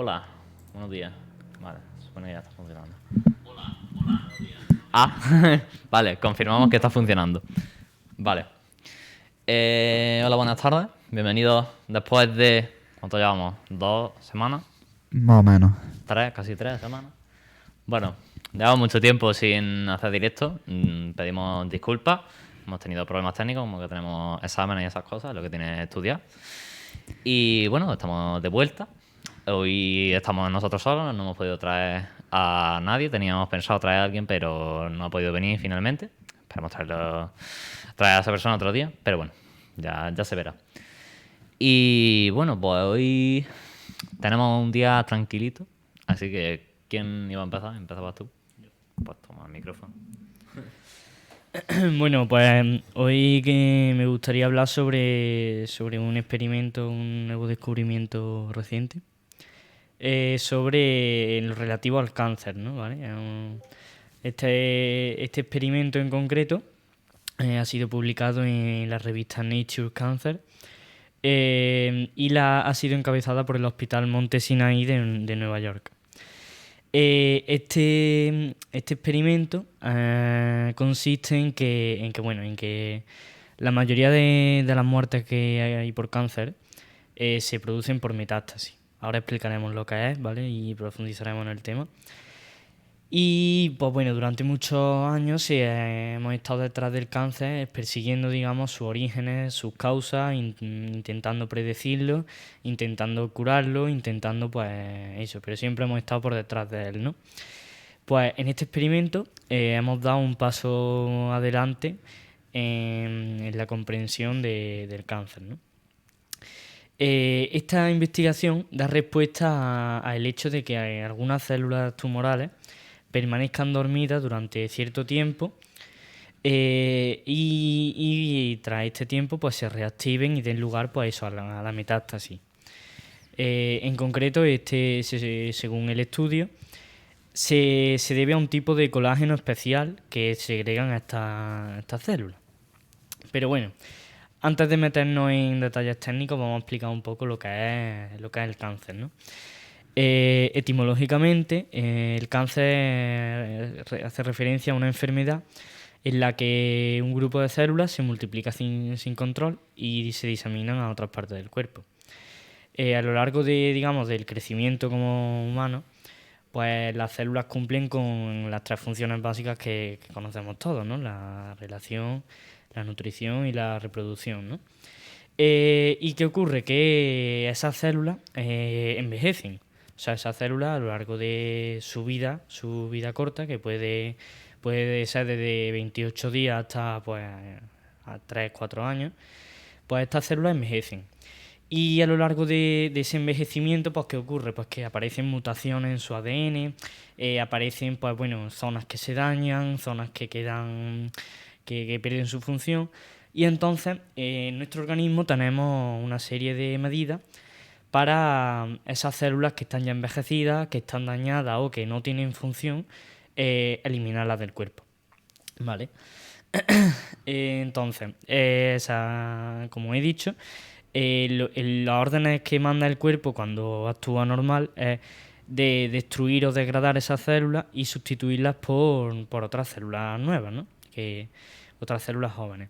Hola, buenos días. Vale, se supone que ya está funcionando. Buenos días. Ah, vale, confirmamos que está funcionando. Vale. Hola, buenas tardes. Bienvenidos después de... ¿Cuánto llevamos? ¿2 semanas? Más o menos. Casi 3 semanas. Bueno, llevamos mucho tiempo sin hacer directo. Pedimos disculpas. Hemos tenido problemas técnicos, como que tenemos exámenes y esas cosas, lo que tiene que estudiar. Y bueno, estamos de vuelta. Hoy estamos nosotros solos, no hemos podido traer a nadie. Teníamos pensado traer a alguien, pero no ha podido venir finalmente. Esperamos traer a esa persona otro día, pero bueno, ya se verá. Y bueno, pues hoy tenemos un día tranquilito, así que ¿quién iba a empezar? Empezabas tú. Pues toma el micrófono. Bueno, pues hoy que me gustaría hablar sobre un experimento, un nuevo descubrimiento reciente, sobre lo relativo al cáncer, ¿no? ¿Vale? Este experimento en concreto ha sido publicado en la revista Nature Cancer y ha sido encabezada por el Hospital Monte Sinai de Nueva York. Este experimento consiste en que la mayoría de las muertes que hay por cáncer se producen por metástasis. Ahora explicaremos lo que es, ¿vale? Y profundizaremos en el tema. Y pues bueno, durante muchos años hemos estado detrás del cáncer, persiguiendo, digamos, sus orígenes, sus causas, intentando predecirlo, intentando curarlo, intentando pues eso, pero siempre hemos estado por detrás de él, ¿no? Pues en este experimento hemos dado un paso adelante en la comprensión del cáncer, ¿no? Esta investigación da respuesta al hecho de que algunas células tumorales permanezcan dormidas durante cierto tiempo y tras este tiempo pues se reactiven y den lugar pues eso, a la metástasis. En concreto, según el estudio, se debe a un tipo de colágeno especial que segregan a estas células. Pero bueno, antes de meternos en detalles técnicos, vamos a explicar un poco lo que es el cáncer, ¿no? Etimológicamente, el cáncer hace referencia a una enfermedad en la que un grupo de células se multiplica sin control y se diseminan a otras partes del cuerpo. A lo largo del crecimiento como humano, pues las células cumplen con las 3 funciones básicas que conocemos todos, ¿no? La relación, la nutrición y la reproducción, ¿no? ¿Y qué ocurre? Que esas células envejecen. O sea, esas células a lo largo de su vida corta, que puede ser desde 28 días hasta pues, a 3 4 años, pues estas células envejecen. Y a lo largo de ese envejecimiento, pues ¿qué ocurre? Pues que aparecen mutaciones en su ADN, aparecen pues bueno, zonas que se dañan, zonas que quedan, que pierden su función. Y entonces en nuestro organismo tenemos una serie de medidas para esas células que están ya envejecidas, que están dañadas o que no tienen función, eliminarlas del cuerpo. ¿Vale? Entonces, como he dicho, las órdenes que manda el cuerpo cuando actúa normal es de destruir o degradar esas células y sustituirlas por otras células nuevas, ¿no? Otras células jóvenes.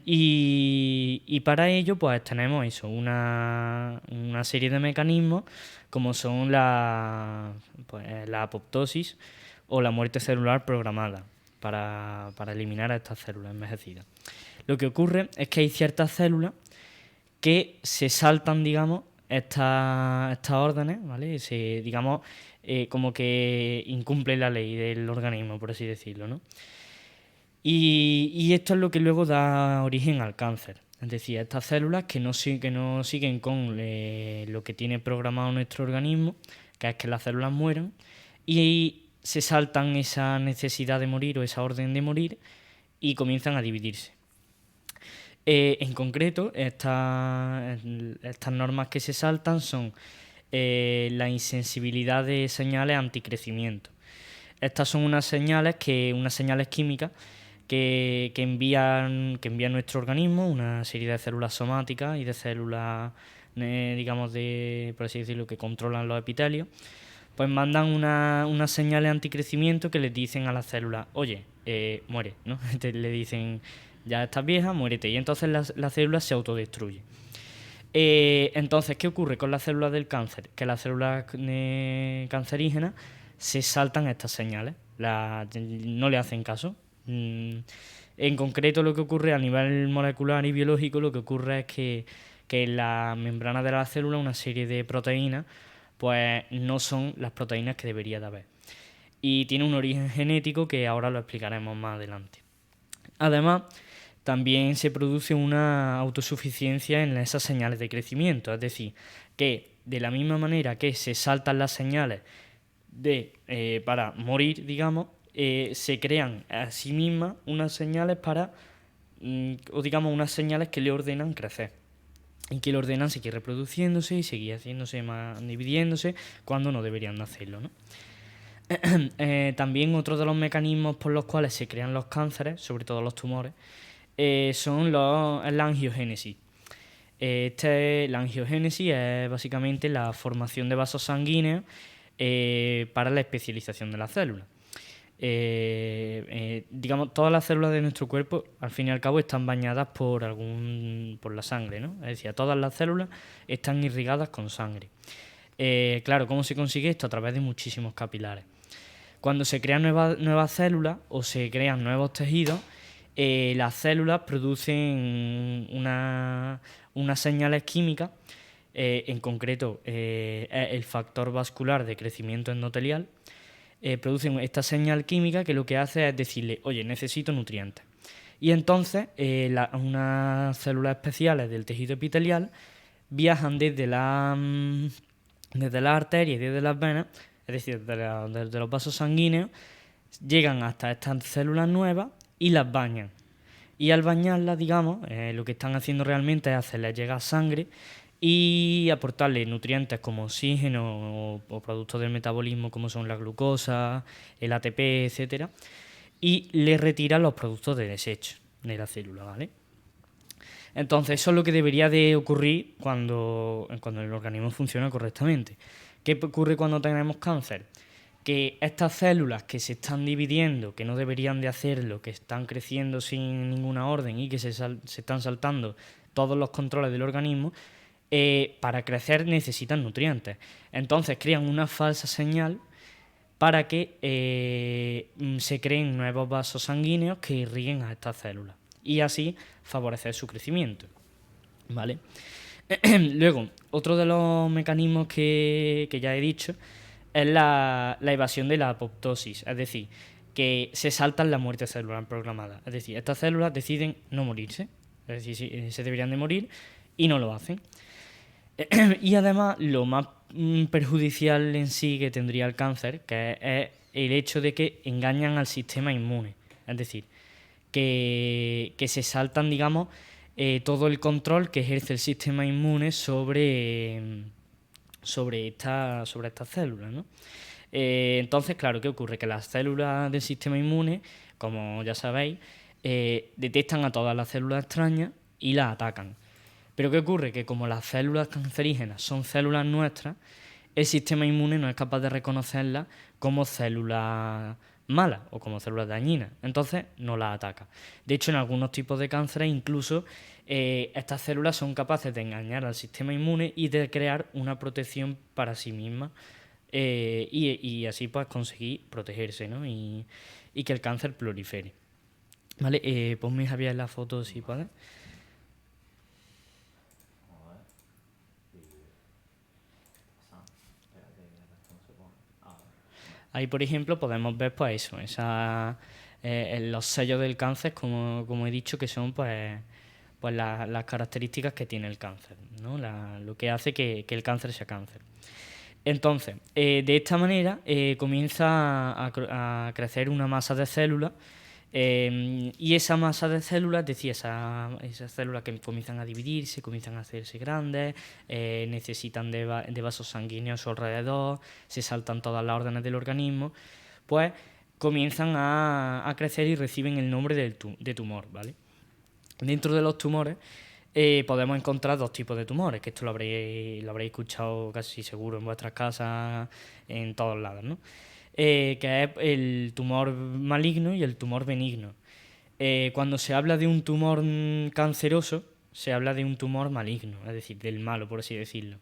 Y para ello, pues tenemos eso, una serie de mecanismos como son la apoptosis o la muerte celular programada para eliminar a estas células envejecidas. Lo que ocurre es que hay ciertas células que se saltan, digamos, estas órdenes, ¿vale? Como que incumplen la ley del organismo, por así decirlo, ¿no? Y esto es lo que luego da origen al cáncer. Es decir, estas células que no siguen con lo que tiene programado nuestro organismo, que es que las células mueran, y se saltan esa necesidad de morir o esa orden de morir y comienzan a dividirse. En concreto, estas normas que se saltan son la insensibilidad de señales anticrecimiento. Estas son unas señales químicas que envían nuestro organismo, una serie de células somáticas y de células digamos, por así decirlo, que controlan los epitelios, pues mandan unas señales anticrecimiento que les dicen a las células, oye, muere, ¿no? Le dicen, ya estás vieja, muérete. Y entonces la célula se autodestruye. Entonces, ¿qué ocurre con las células del cáncer? Que las células cancerígenas se saltan estas señales, no le hacen caso. En concreto, lo que ocurre a nivel molecular y biológico, lo que ocurre es que en la membrana de la célula una serie de proteínas pues no son las proteínas que debería de haber. Y tiene un origen genético que ahora lo explicaremos más adelante. Además, también se produce una autosuficiencia en esas señales de crecimiento, es decir, que de la misma manera que se saltan las señales para morir, digamos, se crean a sí mismas unas señales o digamos unas señales que le ordenan crecer y que le ordenan seguir reproduciéndose y seguir haciéndose más, dividiéndose cuando no deberían de hacerlo, ¿no? También otro de los mecanismos por los cuales se crean los cánceres, sobre todo los tumores, son la angiogénesis. La angiogénesis es básicamente la formación de vasos sanguíneos para la especialización de las células. Digamos, todas las células de nuestro cuerpo, al fin y al cabo, están bañadas por la sangre, ¿no? Es decir, todas las células están irrigadas con sangre. Claro, ¿cómo se consigue esto? A través de muchísimos capilares. Cuando se crean nuevas células o se crean nuevos tejidos, las células producen unas señales químicas, en concreto el factor vascular de crecimiento endotelial, producen esta señal química que lo que hace es decirle, oye, necesito nutrientes. Y entonces unas células especiales del tejido epitelial viajan desde las arterias y desde las venas, es decir, desde los vasos sanguíneos, llegan hasta estas células nuevas y las bañan. Y al bañarlas, digamos, lo que están haciendo realmente es hacerles llegar sangre y aportarle nutrientes como oxígeno o productos del metabolismo como son la glucosa, el ATP, etcétera, y le retiran los productos de desecho de la célula, ¿vale? Entonces eso es lo que debería de ocurrir cuando el organismo funciona correctamente. ¿Qué ocurre cuando tenemos cáncer? Que estas células que se están dividiendo, que no deberían de hacerlo, que están creciendo sin ninguna orden y que se están saltando todos los controles del organismo, para crecer necesitan nutrientes. Entonces crean una falsa señal para que se creen nuevos vasos sanguíneos que irriguen a estas células y así favorecer su crecimiento, ¿vale? Luego, otro de los mecanismos que ya he dicho es la evasión de la apoptosis, es decir, que se saltan la muerte celular programada. Es decir, estas células deciden no morirse, es decir, se deberían de morir y no lo hacen. Y además, lo más perjudicial en sí que tendría el cáncer, que es el hecho de que engañan al sistema inmune. Es decir, que se saltan, digamos, todo el control que ejerce el sistema inmune sobre estas células, ¿no? Entonces, claro, ¿qué ocurre? Que las células del sistema inmune, como ya sabéis, detectan a todas las células extrañas y las atacan. Pero ¿qué ocurre? Que como las células cancerígenas son células nuestras, el sistema inmune no es capaz de reconocerlas como células malas o como células dañinas. Entonces no las ataca. De hecho, en algunos tipos de cánceres incluso estas células son capaces de engañar al sistema inmune y de crear una protección para sí mismas y así pues conseguir protegerse, ¿no? y que el cáncer prolifere. ¿Vale? Ponme, Javier, la foto si puedes. Ahí, por ejemplo, podemos ver pues eso, los sellos del cáncer, como he dicho, que son pues las características que tiene el cáncer, ¿no? Lo que hace que el cáncer sea cáncer. Entonces, de esta manera comienza a crecer una masa de células y esa masa de células, es decir, esas células que comienzan a dividirse, comienzan a hacerse grandes, necesitan de vasos sanguíneos a su alrededor, se saltan todas las órdenes del organismo, pues comienzan a crecer y reciben el nombre de tumor, ¿vale? Dentro de los tumores podemos encontrar dos tipos de tumores, que esto lo habréis escuchado casi seguro en vuestras casas, en todos lados, ¿no? Que es el tumor maligno y el tumor benigno. Cuando se habla de un tumor canceroso, se habla de un tumor maligno, es decir, del malo, por así decirlo.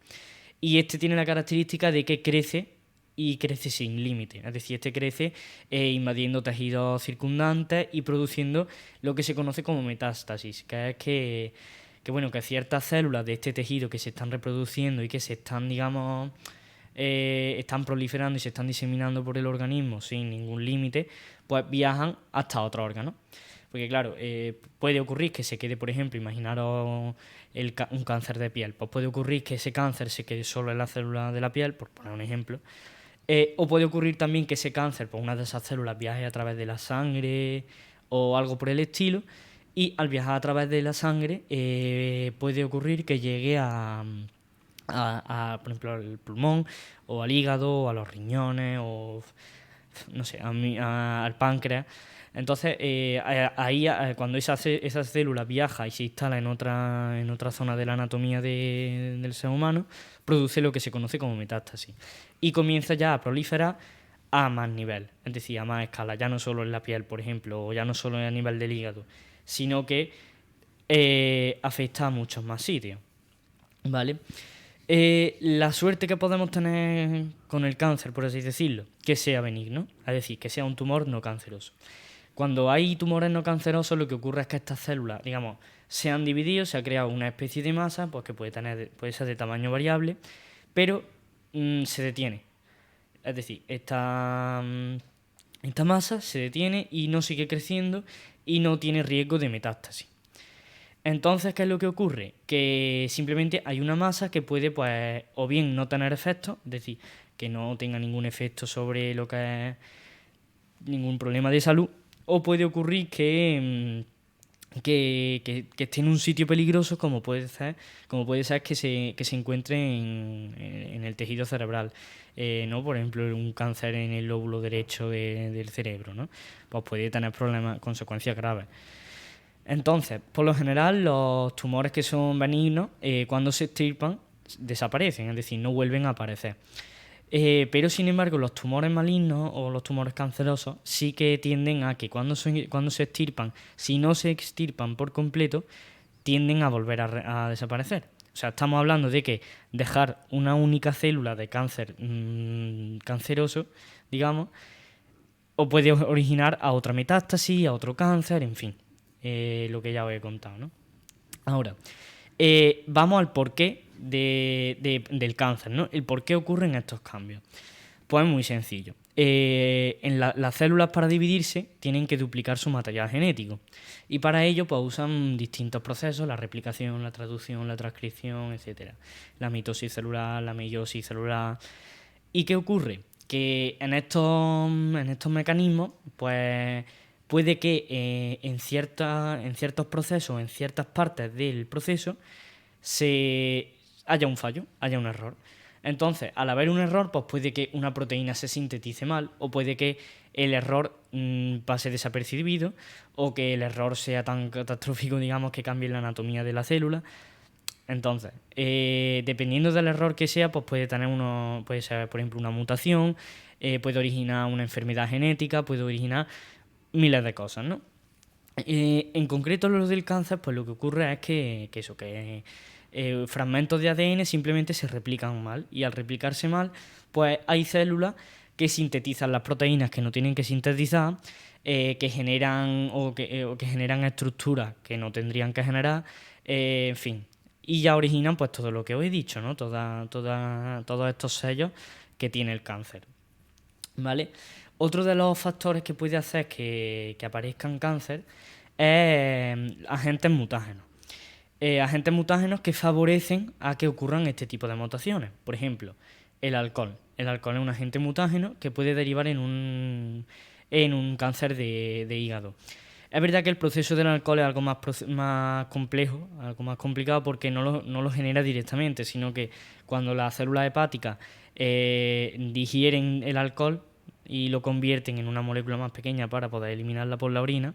Y este tiene la característica de que crece y crece sin límite. Es decir, este crece invadiendo tejidos circundantes y produciendo lo que se conoce como metástasis, que es que ciertas células de este tejido que se están reproduciendo y que se están, digamos, están proliferando y se están diseminando por el organismo sin ningún límite, pues viajan hasta otro órgano. Porque claro, puede ocurrir que se quede, por ejemplo, imaginaros un cáncer de piel, pues puede ocurrir que ese cáncer se quede solo en la célula de la piel, por poner un ejemplo, o puede ocurrir también que ese cáncer, pues una de esas células viaje a través de la sangre o algo por el estilo, y al viajar a través de la sangre puede ocurrir que llegue por ejemplo, al pulmón o al hígado o a los riñones o, no sé, al páncreas. Entonces, ahí, cuando esa célula viaja y se instala en otra zona de la anatomía del ser humano, produce lo que se conoce como metástasis. Y comienza ya a proliferar a más nivel, es decir, a más escala, ya no solo en la piel, por ejemplo, o ya no solo a nivel del hígado, sino que afecta a muchos más sitios. ¿Vale? La suerte que podemos tener con el cáncer, por así decirlo, que sea benigno, es decir, que sea un tumor no canceroso. Cuando hay tumores no cancerosos, lo que ocurre es que estas células, digamos, se han dividido, se ha creado una especie de masa, pues que puede ser de tamaño variable, pero se detiene. Es decir, esta masa se detiene y no sigue creciendo y no tiene riesgo de metástasis. Entonces, ¿qué es lo que ocurre? Que simplemente hay una masa que puede, pues, o bien no tener efectos, es decir, que no tenga ningún efecto sobre lo que es ningún problema de salud, o puede ocurrir que esté en un sitio peligroso, como puede ser que se encuentre en el tejido cerebral, ¿no? Por ejemplo, un cáncer en el lóbulo derecho del cerebro, ¿no? Pues puede tener problemas, consecuencias graves. Entonces, por lo general, los tumores que son benignos, cuando se extirpan, desaparecen, es decir, no vuelven a aparecer. Pero, sin embargo, los tumores malignos o los tumores cancerosos sí que tienden a que cuando se extirpan, si no se extirpan por completo, tienden a volver a desaparecer. O sea, estamos hablando de que dejar una única célula de cáncer canceroso, digamos, o puede originar a otra metástasis, a otro cáncer, en fin, lo que ya os he contado, ¿no? Ahora, vamos al porqué del cáncer, ¿no? El por qué ocurren estos cambios. Pues es muy sencillo. Las células, para dividirse, tienen que duplicar su material genético. Y para ello, pues usan distintos procesos: la replicación, la traducción, la transcripción, etc. La mitosis celular, la meiosis celular. ¿Y qué ocurre? Que en estos mecanismos, pues puede que en ciertos procesos, en ciertas partes del proceso, haya un fallo, haya un error. Entonces, al haber un error, pues puede que una proteína se sintetice mal, o puede que el error pase desapercibido, o que el error sea tan catastrófico, digamos, que cambie la anatomía de la célula. Entonces, dependiendo del error que sea, pues puede ser, por ejemplo, una mutación, puede originar una enfermedad genética, puede originar miles de cosas, ¿no? En concreto, lo del cáncer, pues lo que ocurre es que fragmentos de ADN simplemente se replican mal, y al replicarse mal, pues hay células que sintetizan las proteínas que no tienen que sintetizar, que generan que generan estructuras que no tendrían que generar, en fin, y ya originan pues todo lo que os he dicho, ¿no? Todos estos sellos que tiene el cáncer, ¿vale? Otro de los factores que puede hacer que aparezcan cáncer es agentes mutágenos. Agentes mutágenos que favorecen a que ocurran este tipo de mutaciones. Por ejemplo, el alcohol. El alcohol es un agente mutágeno que puede derivar en un cáncer de hígado. Es verdad que el proceso del alcohol es algo más complejo, algo más complicado, porque no lo genera directamente, sino que cuando las células hepáticas digieren el alcohol y lo convierten en una molécula más pequeña para poder eliminarla por la orina,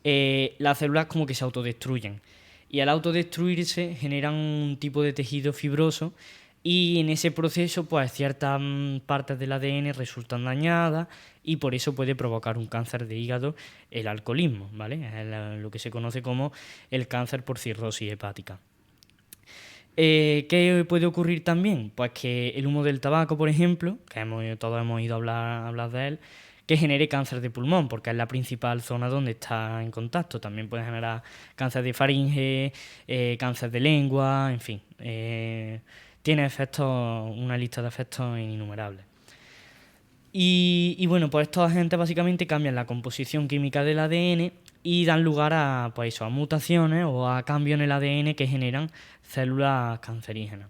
las células como que se autodestruyen. y al autodestruirse generan un tipo de tejido fibroso y en ese proceso pues ciertas partes del ADN resultan dañadas y por eso puede provocar un cáncer de hígado, el alcoholismo, ¿vale? Es lo que se conoce como el cáncer por cirrosis hepática. ¿Qué puede ocurrir también? Pues que el humo del tabaco, por ejemplo, que todos hemos ido a hablar de él, que genere cáncer de pulmón, porque es la principal zona donde está en contacto. También puede generar cáncer de faringe, cáncer de lengua, en fin. Tiene efectos, una lista de efectos innumerables. Y bueno, pues estos agentes básicamente cambian la composición química del ADN y dan lugar a, pues eso, a mutaciones o a cambios en el ADN que generan células cancerígenas.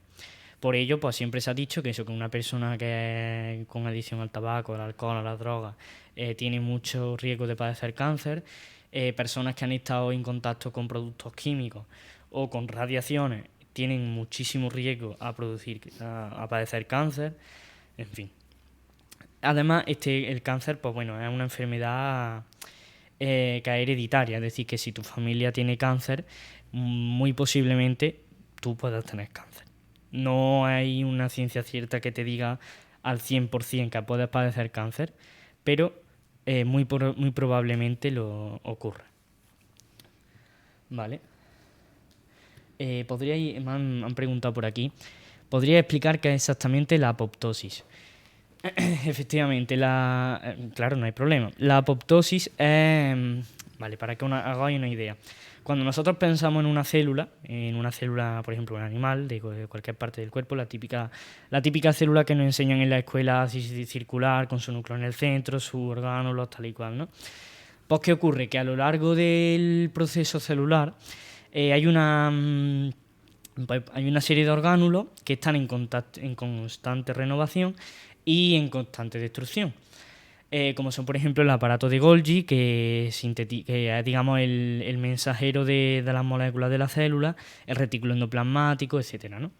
Por ello, pues siempre se ha dicho que eso, que una persona que con adicción al tabaco, al alcohol, a las drogas, tiene mucho riesgo de padecer cáncer. Personas que han estado en contacto con productos químicos o con radiaciones tienen muchísimo riesgo a padecer cáncer, en fin. Además, el cáncer, pues bueno, es una enfermedad que es hereditaria, es decir, que si tu familia tiene cáncer, muy posiblemente tú puedas tener cáncer. No hay una ciencia cierta que te diga al 100% que puedes padecer cáncer, pero muy probablemente lo ocurra. Vale. Me han preguntado por aquí, ¿podría explicar qué es exactamente la apoptosis? Efectivamente, claro, no hay problema. La apoptosis es, vale, para que hagáis una idea. Cuando nosotros pensamos en una célula, por ejemplo, un animal de cualquier parte del cuerpo, la típica célula que nos enseñan en la escuela así circular, con su núcleo en el centro, sus orgánulos, tal y cual, ¿no? Pues, ¿qué ocurre? Que a lo largo del proceso celular hay una serie de orgánulos que están en constante renovación y en constante destrucción. Como son, por ejemplo, el aparato de Golgi, que es, digamos, el mensajero de las moléculas de la célula, el retículo endoplasmático, etcétera, ¿no?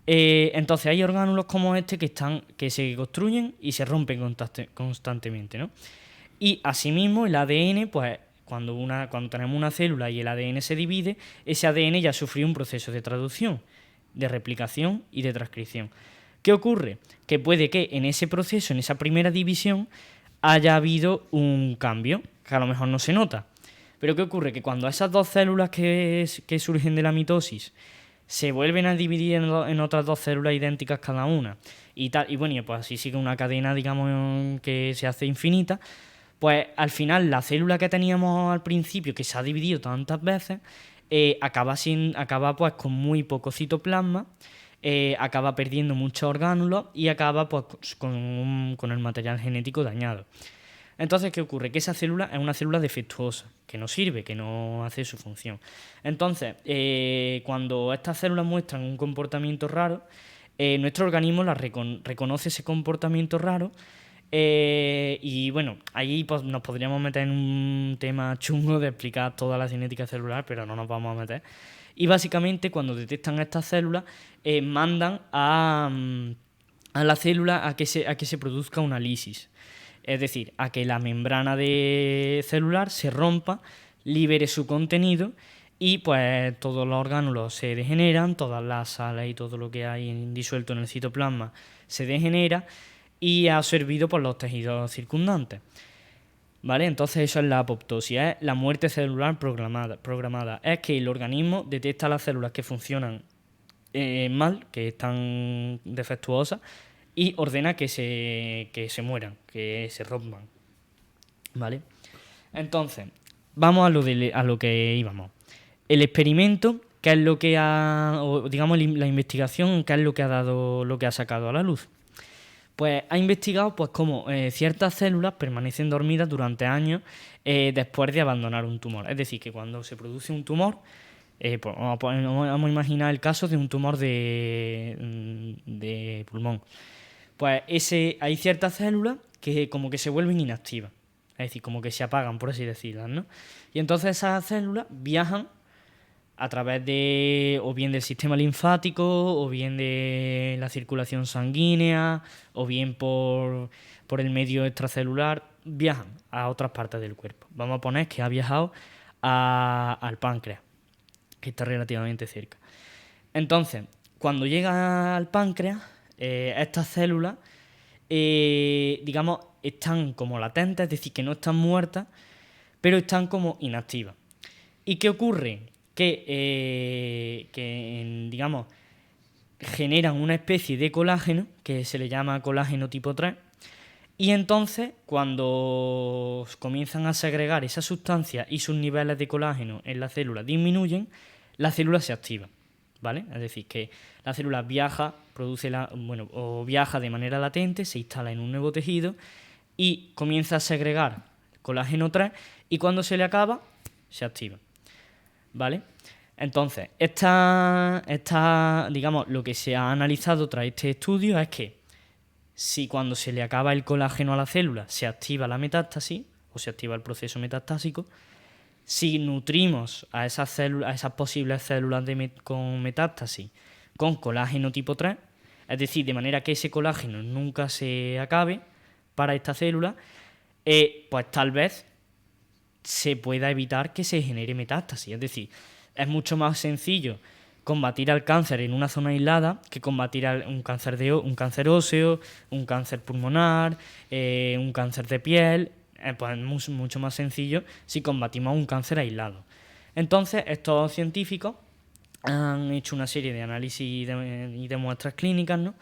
Entonces hay orgánulos como este que se construyen y se rompen constantemente, ¿no? Y asimismo el ADN, pues cuando tenemos una célula y el ADN se divide, ese ADN ya sufrió un proceso de traducción, de replicación y de transcripción. ¿Qué ocurre? Que puede que en ese proceso, en esa primera división, haya habido un cambio, que a lo mejor no se nota. Pero ¿qué ocurre? Que cuando esas dos células que surgen de la mitosis se vuelven a dividir en otras dos células idénticas cada una, y bueno, pues así sigue una cadena, digamos, que se hace infinita, pues al final la célula que teníamos al principio, que se ha dividido tantas veces, acaba pues con muy poco citoplasma, acaba perdiendo muchos orgánulos y acaba pues con el material genético dañado. Entonces, ¿qué ocurre? Que esa célula es una célula defectuosa, que no sirve, que no hace su función. Entonces, cuando estas células muestran un comportamiento raro, nuestro organismo reconoce ese comportamiento raro. Y bueno, ahí pues, nos podríamos meter en un tema chungo de explicar toda la cinética celular, pero no nos vamos a meter. Y básicamente cuando detectan estas células, mandan a la célula a que se produzca una lisis. Es decir, a que la membrana celular se rompa, libere su contenido y pues todos los orgánulos se degeneran, todas las sales y todo lo que hay disuelto en el citoplasma se degenera y es absorbido por los tejidos circundantes. ¿Vale? Entonces eso es la apoptosis, es la muerte celular programada. Es que el organismo detecta las células que funcionan mal, que están defectuosas, y ordena que se mueran, que se rompan. ¿Vale? Entonces, vamos a lo que íbamos. El experimento, ¿qué es lo que digamos, la investigación, qué es lo que ha sacado a la luz? Pues ha investigado pues cómo ciertas células permanecen dormidas durante años después de abandonar un tumor. Es decir, que cuando se produce un tumor, pues vamos a imaginar el caso de un tumor de pulmón. Pues hay ciertas células que como que se vuelven inactivas, es decir, como que se apagan, por así decirlo, ¿no? Y entonces esas células viajan a través o bien del sistema linfático, o bien de la circulación sanguínea, o bien por el medio extracelular, viajan a otras partes del cuerpo. Vamos a poner que ha viajado al páncreas. que está relativamente cerca. Entonces, cuando llega al páncreas, estas células, digamos, están como latentes, es decir, que no están muertas, pero están como inactivas. ¿Y qué ocurre? Digamos, generan una especie de colágeno que se le llama colágeno tipo 3, y entonces cuando comienzan a segregar esa sustancia y sus niveles de colágeno en la célula disminuyen, la célula se activa, ¿vale? Es decir, que la célula viaja, o viaja de manera latente, se instala en un nuevo tejido y comienza a segregar colágeno 3 y cuando se le acaba, se activa, ¿vale? Entonces, digamos, lo que se ha analizado tras este estudio es que si cuando se le acaba el colágeno a la célula se activa la metástasis o se activa el proceso metastásico, si nutrimos a esas células, a esas posibles células con metástasis con colágeno tipo 3, es decir, de manera que ese colágeno nunca se acabe para esta célula, pues tal vez se pueda evitar que se genere metástasis. Es decir, es mucho más sencillo combatir al cáncer en una zona aislada que combatir un cáncer óseo, un cáncer pulmonar, un cáncer de piel. Pues es mucho más sencillo si combatimos un cáncer aislado. Entonces, estos científicos han hecho una serie de análisis y de muestras clínicas, ¿no?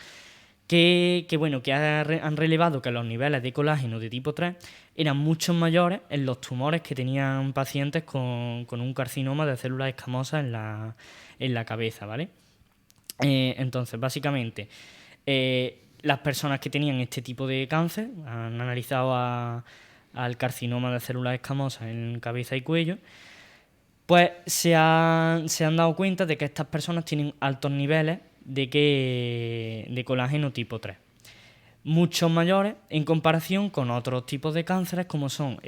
que han relevado que los niveles de colágeno de tipo 3 eran mucho mayores en los tumores que tenían pacientes con un carcinoma de células escamosas en la cabeza, ¿vale? Entonces, básicamente, las personas que tenían este tipo de cáncer han analizado al carcinoma de células escamosas en cabeza y cuello, pues se han dado cuenta de que estas personas tienen altos niveles de colágeno tipo 3, muchos mayores en comparación con otros tipos de cánceres como son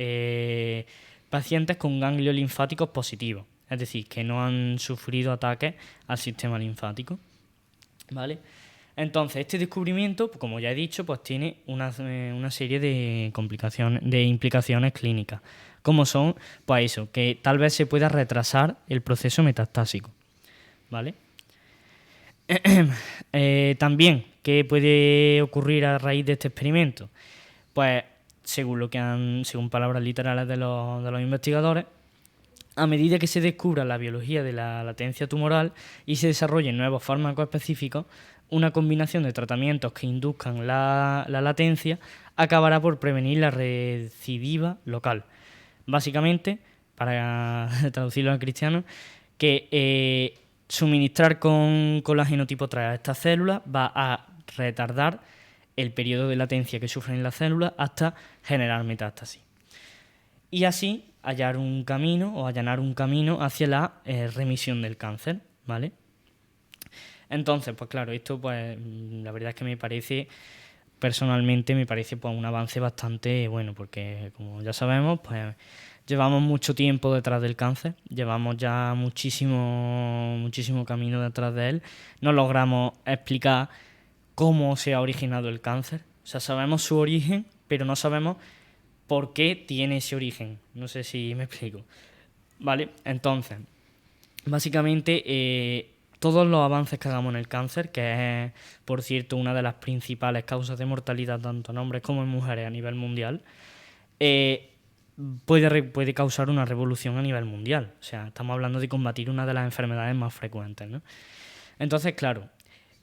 pacientes con ganglios linfáticos positivos, es decir, que no han sufrido ataques al sistema linfático, ¿vale? Entonces, este descubrimiento, como ya he dicho, pues tiene una serie de implicaciones clínicas, como son, pues eso, que tal vez se pueda retrasar el proceso metastásico, ¿vale? También, ¿qué puede ocurrir a raíz de este experimento? Pues, según palabras literales de los investigadores, a medida que se descubra la biología de la latencia tumoral y se desarrollen nuevos fármacos específicos, una combinación de tratamientos que induzcan la latencia acabará por prevenir la recidiva local. Básicamente, para traducirlo al cristiano, que suministrar con colágeno tipo 3 a estas células va a retardar el periodo de latencia que sufren las células hasta generar metástasis. Y así allanar un camino hacia la remisión del cáncer, ¿vale? Entonces, pues claro, esto pues la verdad es que personalmente me parece pues un avance bastante bueno, porque como ya sabemos, pues llevamos mucho tiempo detrás del cáncer, llevamos ya muchísimo camino detrás de él, no logramos explicar cómo se ha originado el cáncer, o sea, sabemos su origen, pero no sabemos por qué tiene ese origen, no sé si me explico, ¿vale? Entonces, básicamente todos los avances que hagamos en el cáncer, que es, por cierto, una de las principales causas de mortalidad tanto en hombres como en mujeres a nivel mundial, puede causar una revolución a nivel mundial. O sea, estamos hablando de combatir una de las enfermedades más frecuentes, ¿no? Entonces, claro,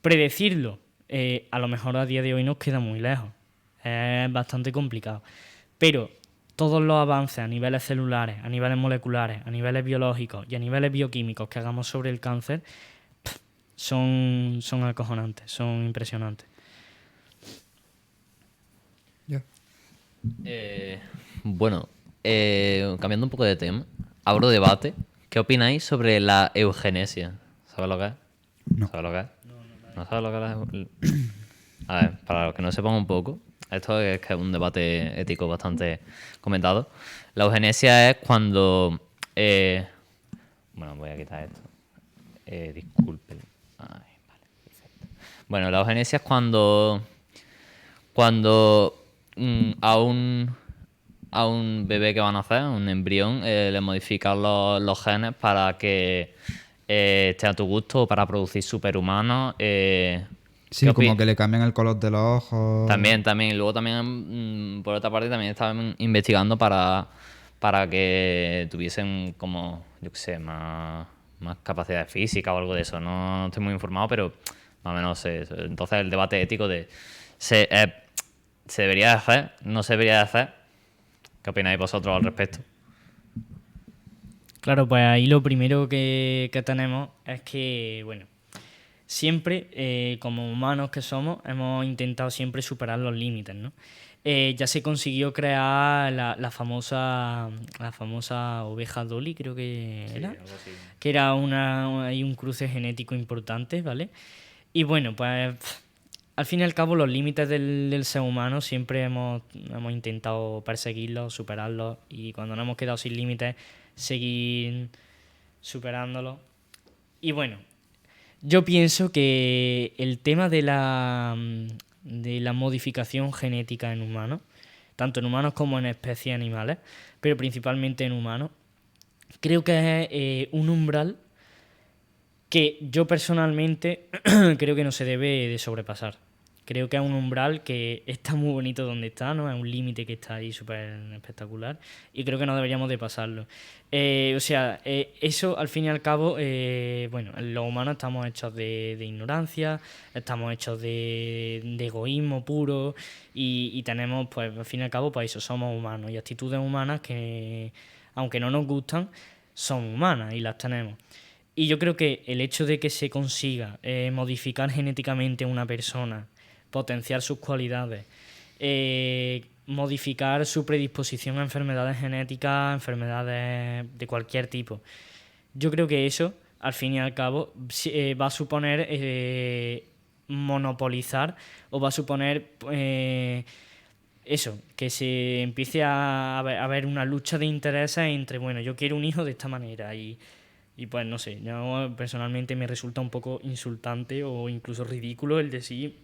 predecirlo a lo mejor a día de hoy nos queda muy lejos. Es bastante complicado. Pero todos los avances a niveles celulares, a niveles moleculares, a niveles biológicos y a niveles bioquímicos que hagamos sobre el cáncer son acojonantes, son impresionantes. Bueno, cambiando un poco de tema, abro debate. ¿Qué opináis sobre la eugenesia? ¿Sabes lo que es? No. ¿Sabes lo que es? ¿No sabes lo que es? A ver, para los que no sepan un poco, esto es que es un debate ético bastante comentado. La eugenesia es cuando... bueno, voy a quitar esto. Disculpen. Ay, vale, perfecto. Bueno, la eugenesia es cuando a un bebé que van a nacer, un embrión, le modifican los genes para que esté a tu gusto para producir superhumanos. Sí, ¿Qué como que le cambian el color de los ojos. También. Y luego también, por otra parte, también estaban investigando para que tuviesen como, yo qué sé, más capacidades físicas o algo de eso. No estoy muy informado, pero más o menos sé eso. Entonces el debate ético de ¿se debería de hacer? ¿No se debería de hacer? ¿Qué opináis vosotros al respecto? Claro, pues ahí lo primero que tenemos es que, bueno, siempre, como humanos que somos, hemos intentado siempre superar los límites, ¿no? Ya se consiguió crear la famosa oveja Dolly, creo que era, que era hay un cruce genético importante, ¿vale? Y bueno, pues al fin y al cabo los límites del ser humano siempre hemos intentado perseguirlos, superarlos, y cuando nos hemos quedado sin límites, seguir superándolos. Y bueno, yo pienso que el tema de la modificación genética en humanos, tanto en humanos como en especies animales, pero principalmente en humanos, creo que es un umbral que yo personalmente creo que no se debe de sobrepasar. Creo que es un umbral que está muy bonito donde está, ¿no? Es un límite que está ahí súper espectacular y creo que no deberíamos de pasarlo. Eso al fin y al cabo, bueno, los humanos estamos hechos de ignorancia, estamos hechos de egoísmo puro y tenemos, pues al fin y al cabo, pues eso, somos humanos y actitudes humanas que, aunque no nos gustan, son humanas y las tenemos. Y yo creo que el hecho de que se consiga modificar genéticamente a una persona, potenciar sus cualidades, modificar su predisposición a enfermedades genéticas, enfermedades de cualquier tipo, yo creo que eso, al fin y al cabo, va a suponer monopolizar o va a suponer eso, que se empiece a haber una lucha de intereses entre, bueno, yo quiero un hijo de esta manera y pues no sé, yo personalmente me resulta un poco insultante o incluso ridículo el decir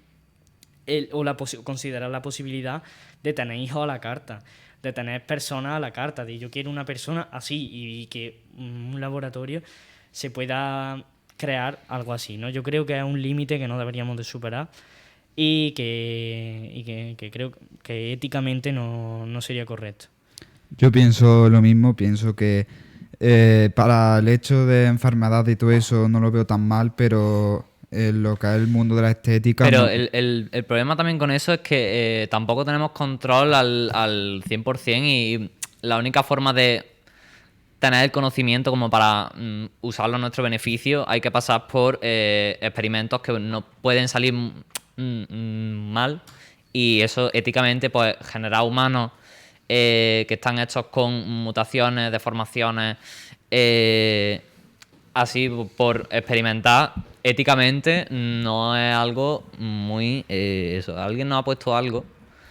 considerar la posibilidad de tener hijos a la carta, de tener personas a la carta, de yo quiero una persona así y que un laboratorio se pueda crear algo así, ¿no? Yo creo que es un límite que no deberíamos de superar y que creo que éticamente no sería correcto. Yo pienso lo mismo, pienso que para el hecho de enfermedad y todo eso no lo veo tan mal, pero lo que es el mundo de la estética... Pero no. el problema también con eso es que tampoco tenemos control al 100% y la única forma de tener el conocimiento como para usarlo a nuestro beneficio hay que pasar por experimentos que no pueden salir mal y eso éticamente pues generar humanos que están hechos con mutaciones, deformaciones, así por experimentar éticamente no es algo muy eso. Alguien nos ha puesto algo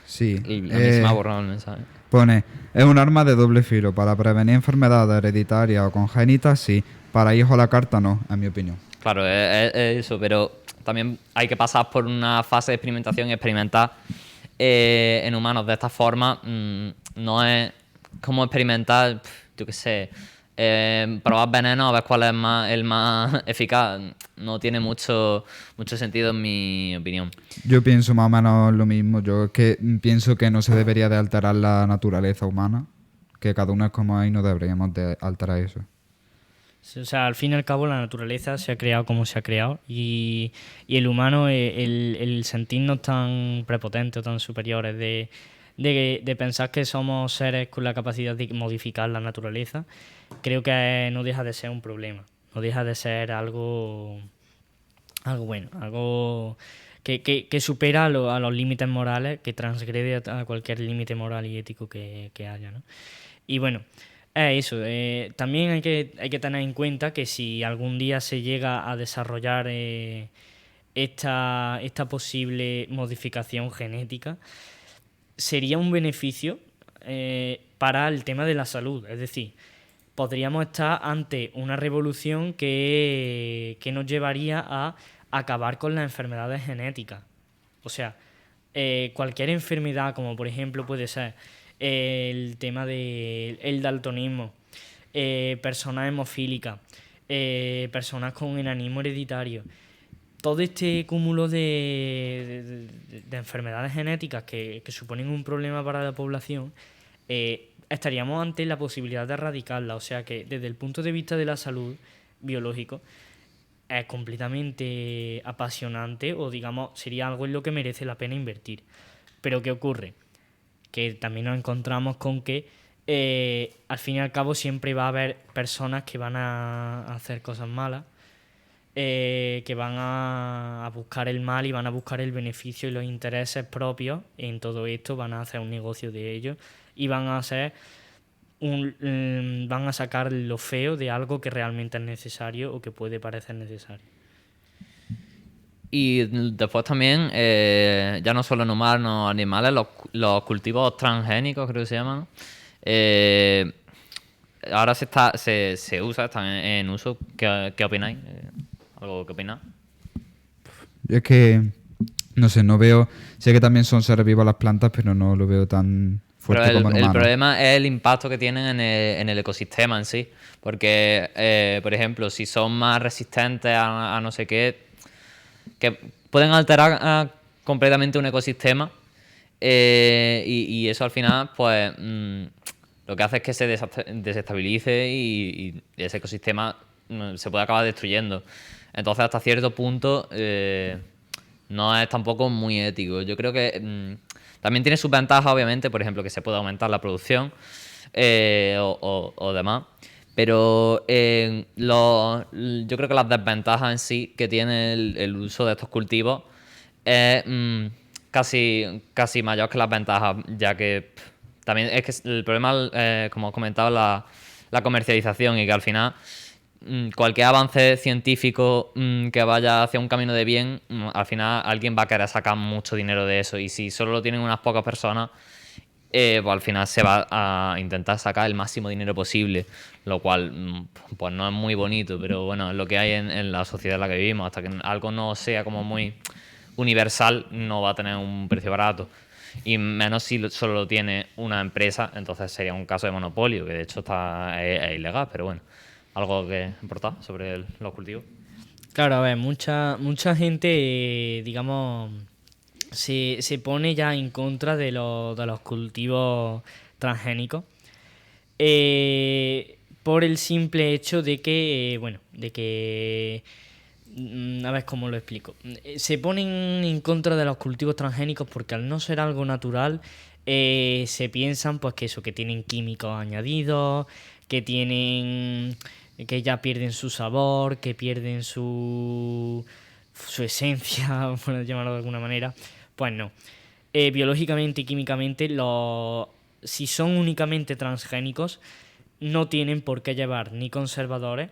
Sí. y a mí se me ha borrado el mensaje. Pone, es un arma de doble filo. Para prevenir enfermedades hereditarias o congénitas, sí. Para hijos a la carta, no, en mi opinión. Claro, es eso, pero también hay que pasar por una fase de experimentación y experimentar en humanos de esta forma. No es como experimentar, yo qué sé, probar venenos a ver cuál es el más eficaz. No tiene mucho sentido en mi opinión. Yo pienso más o menos lo mismo. Yo es que pienso que no se debería de alterar la naturaleza humana. Que cada uno es como es y no deberíamos de alterar eso. O sea, al fin y al cabo la naturaleza se ha creado como se ha creado y el humano, el sentirnos tan prepotentes o tan superiores de pensar que somos seres con la capacidad de modificar la naturaleza, creo que no deja de ser un problema, no deja de ser algo bueno, algo que supera a los límites morales, que transgrede a cualquier límite moral y ético que haya, ¿no? Y bueno, eso. También hay que tener en cuenta que si algún día se llega a desarrollar esta posible modificación genética, sería un beneficio para el tema de la salud. Es decir, podríamos estar ante una revolución que nos llevaría a acabar con las enfermedades genéticas. O sea, cualquier enfermedad, como por ejemplo puede ser el tema del daltonismo, personas hemofílicas, personas con enanismo hereditario. Todo este cúmulo de enfermedades genéticas que suponen un problema para la población, estaríamos ante la posibilidad de erradicarla. O sea que desde el punto de vista de la salud biológico es completamente apasionante, o digamos sería algo en lo que merece la pena invertir. Pero ¿qué ocurre? Que también nos encontramos con que al fin y al cabo siempre va a haber personas que van a hacer cosas malas, que van a buscar el mal y van a buscar el beneficio y los intereses propios en todo esto, van a hacer un negocio de ello y van a hacer van a sacar lo feo de algo que realmente es necesario o que puede parecer necesario. Y después también, ya no solo en humanos, animales, los cultivos transgénicos, creo que se llaman. Ahora se usa, están en uso. ¿Qué opináis? ¿Algo que opináis? Es que, no sé, no veo... Sé que también son seres vivos las plantas, pero no lo veo tan fuerte Pero como en el humanos. problema es el impacto que tienen en el ecosistema en sí. Porque, por ejemplo, si son más resistentes a no sé qué, que pueden alterar completamente un ecosistema, y eso al final, pues, lo que hace es que se desestabilice y ese ecosistema se puede acabar destruyendo. Entonces, hasta cierto punto, no es tampoco muy ético. Yo creo que también tiene sus ventajas, obviamente, por ejemplo, que se puede aumentar la producción o demás. Pero yo creo que las desventajas en sí que tiene el uso de estos cultivos es casi mayor que las ventajas, ya que también es que el problema, como os comentaba, la comercialización, y que al final cualquier avance científico que vaya hacia un camino de bien, al final alguien va a querer sacar mucho dinero de eso, y si solo lo tienen unas pocas personas, pues al final se va a intentar sacar el máximo dinero posible, lo cual pues no es muy bonito, pero bueno, es lo que hay en la sociedad en la que vivimos. Hasta que algo no sea como muy universal, no va a tener un precio barato, y menos si solo lo tiene una empresa. Entonces sería un caso de monopolio, que de hecho es ilegal, pero bueno, algo que aportar sobre los cultivos. Claro, a ver, mucha gente, digamos, se pone ya en contra de los cultivos transgénicos, por el simple hecho de que, a ver cómo lo explico. Se ponen en contra de los cultivos transgénicos porque, al no ser algo natural, se piensan pues que tienen químicos añadidos, que ya pierden su sabor, que pierden su esencia, por llamarlo de alguna manera. Pues no. Biológicamente y químicamente, si son únicamente transgénicos, no tienen por qué llevar ni conservadores,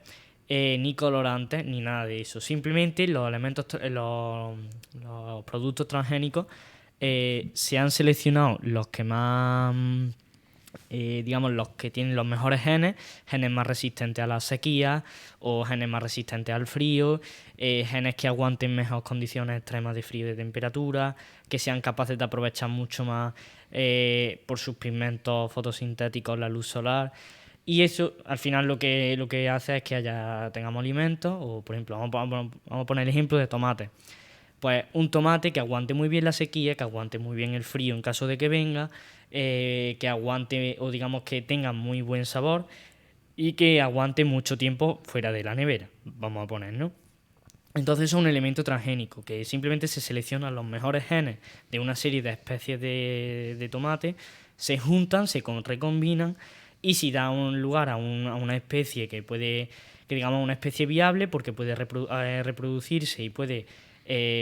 ni colorantes, ni nada de eso. Simplemente los productos transgénicos, se han seleccionado los que más, digamos, los que tienen los mejores genes más resistentes a la sequía o genes más resistentes al frío, genes que aguanten mejor condiciones extremas de frío y de temperatura, que sean capaces de aprovechar mucho más, por sus pigmentos fotosintéticos, la luz solar. Y eso al final lo que hace es que tengamos alimentos, o por ejemplo, vamos a poner el ejemplo de tomate. Pues un tomate que aguante muy bien la sequía, que aguante muy bien el frío en caso de que venga, que aguante, o digamos que tenga muy buen sabor, y que aguante mucho tiempo fuera de la nevera, vamos a poner, ¿no? Entonces es un elemento transgénico, que simplemente se seleccionan los mejores genes de una serie de especies de tomate, se juntan, se recombinan, y si da un lugar a una especie que digamos una especie viable, porque puede reproducirse y puede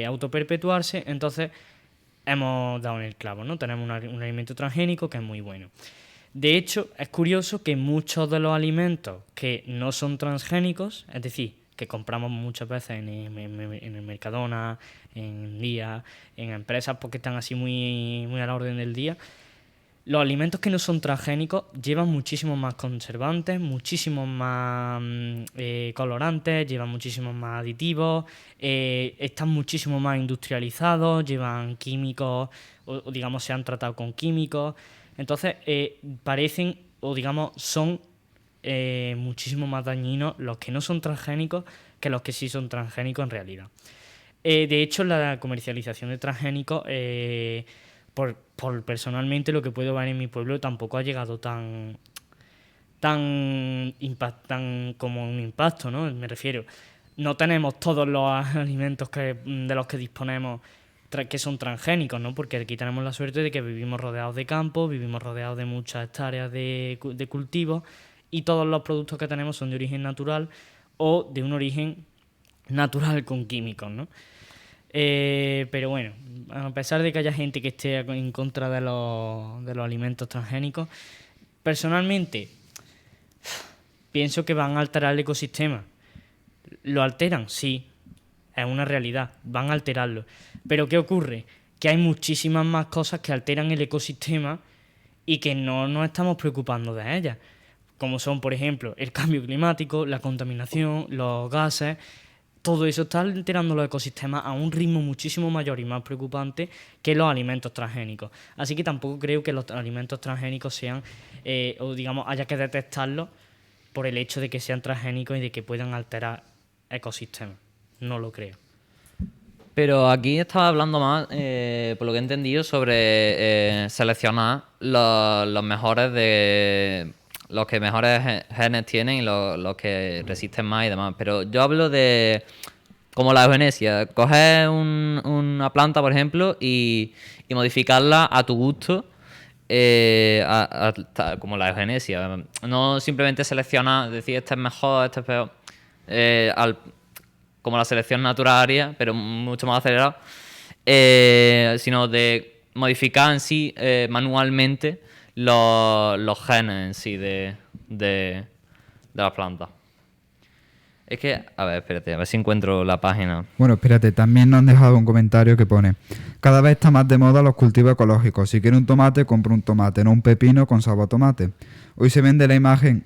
autoperpetuarse, entonces hemos dado en el clavo, ¿no? Tenemos un alimento transgénico que es muy bueno. De hecho, es curioso que muchos de los alimentos que no son transgénicos, es decir, que compramos muchas veces en el Mercadona, en Día, en empresas porque están así muy, muy a la orden del día, los alimentos que no son transgénicos llevan muchísimos más conservantes, muchísimos más colorantes, llevan muchísimos más aditivos, están muchísimo más industrializados, llevan químicos, o digamos se han tratado con químicos. Entonces parecen, o digamos son muchísimo más dañinos los que no son transgénicos que los que sí son transgénicos en realidad. De hecho, la comercialización de transgénicos, por personalmente lo que puedo ver en mi pueblo, tampoco ha llegado tan como un impacto, ¿no? Me refiero, no tenemos todos los alimentos de los que disponemos que son transgénicos, ¿no? Porque aquí tenemos la suerte de que vivimos rodeados de campos, vivimos rodeados de muchas hectáreas de cultivos y todos los productos que tenemos son de origen natural o de un origen natural con químicos, ¿no? Pero bueno, a pesar de que haya gente que esté en contra de los alimentos transgénicos, personalmente pienso que van a alterar el ecosistema. ¿Lo alteran? Sí, es una realidad, van a alterarlo. Pero ¿qué ocurre? Que hay muchísimas más cosas que alteran el ecosistema y que no nos estamos preocupando de ellas, como son, por ejemplo, el cambio climático, la contaminación, los gases. Todo eso está alterando los ecosistemas a un ritmo muchísimo mayor y más preocupante que los alimentos transgénicos. Así que tampoco creo que los alimentos transgénicos sean, o digamos, haya que detectarlos por el hecho de que sean transgénicos y de que puedan alterar ecosistemas. No lo creo. Pero aquí estaba hablando más, por lo que he entendido, sobre seleccionar los mejores de los que mejores genes tienen y los que resisten más y demás. Pero yo hablo de como la eugenesia. Coges una planta, por ejemplo, y modificarla a tu gusto, como la eugenesia. No simplemente seleccionar, decir este es mejor, este es peor. Como la selección natural haría, pero mucho más acelerado, sino de modificar en sí manualmente los genes en sí de las plantas. Es que, a ver, espérate, a ver si encuentro la página. Bueno, espérate, también nos han dejado un comentario que pone: cada vez está más de moda los cultivos ecológicos. Si quiere un tomate, compra un tomate, no un pepino con sabor a tomate. Hoy se vende la imagen,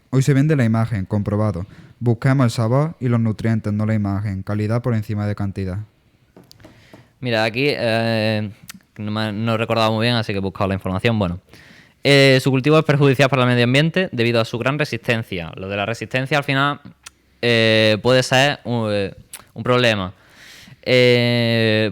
comprobado. Busquemos el sabor y los nutrientes, no la imagen. Calidad por encima de cantidad. Mira, aquí no he recordado muy bien, así que he buscado la información. Bueno, su cultivo es perjudicial para el medio ambiente debido a su gran resistencia. Lo de la resistencia al final puede ser un problema,